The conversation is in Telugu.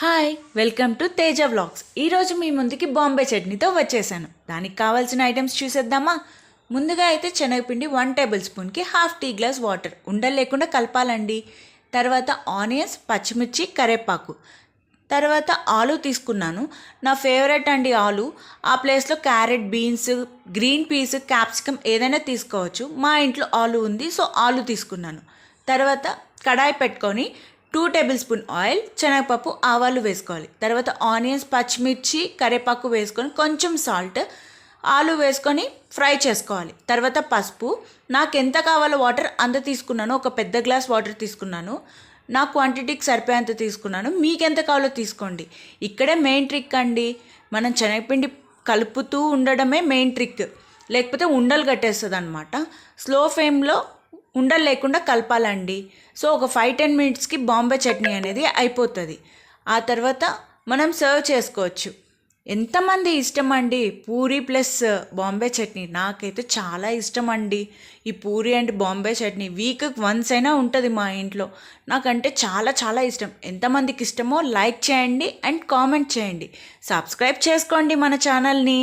Hi welcome to Teja vlogs. ఈరోజు మీ ముందుకి బాంబే చట్నీతో వచ్చేసాను. దానికి కావాల్సిన ఐటమ్స్ చూసేద్దామా. ముందుగా అయితే శనగపిండి 1 టేబుల్ స్పూన్కి హాఫ్ టీ గ్లాస్ వాటర్ ఉండలు లేకుండా కలపాలండి. తర్వాత ఆనియన్స్, పచ్చిమిర్చి, కరివేపాకు, తర్వాత ఆలు తీసుకున్నాను. నా ఫేవరెట్ అండి ఆలు. ఆ ప్లేస్లో carrot, beans, green peas, capsicum ఏదైనా తీసుకోవచ్చు. మా ఇంట్లో ఆలు ఉంది, సో ఆలు తీసుకున్నాను. తర్వాత కడాయి పెట్టుకొని 2 టేబుల్ స్పూన్ ఆయిల్, శనగపప్పు, ఆవాలు వేసుకోవాలి. తర్వాత ఆనియన్స్, పచ్చిమిర్చి, కరివేపాకు వేసుకొని కొంచెం సాల్ట్, ఆలు వేసుకొని ఫ్రై చేసుకోవాలి. తర్వాత పసుపు, నాకు ఎంత కావాలో వాటర్ అంత తీసుకున్నాను. ఒక పెద్ద గ్లాస్ వాటర్ తీసుకున్నాను. నా క్వాంటిటీకి సరిపోయేంత తీసుకున్నాను. మీకు ఎంత కావాలో తీసుకోండి. ఇక్కడే మెయిన్ ట్రిక్ అండి. మనం శనగపిండి కలుపుతూ ఉండడమే మెయిన్ ట్రిక్, లేకపోతే ఉండలు కట్టేస్తుంది అనమాట. స్లో ఫ్లేమ్లో ఉండలు లేకుండా కలపాలండి. సో ఒక 5-10 మినిట్స్కి బాంబే చట్నీ అనేది అయిపోతుంది. ఆ తర్వాత మనం సర్వ్ చేసుకోవచ్చు. ఎంతమంది ఇష్టం అండి పూరి ప్లస్ బాంబే చట్నీ? నాకైతే చాలా ఇష్టం అండి ఈ పూరి అండ్ బాంబే చట్నీ. వీక్కి వన్స్ అయినా ఉంటుంది మా ఇంట్లో. నాకంటే చాలా చాలా ఇష్టం. ఎంతమందికి ఇష్టమో లైక్ చేయండి అండ్ కామెంట్ చేయండి. సబ్స్క్రైబ్ చేసుకోండి మన ఛానల్ని.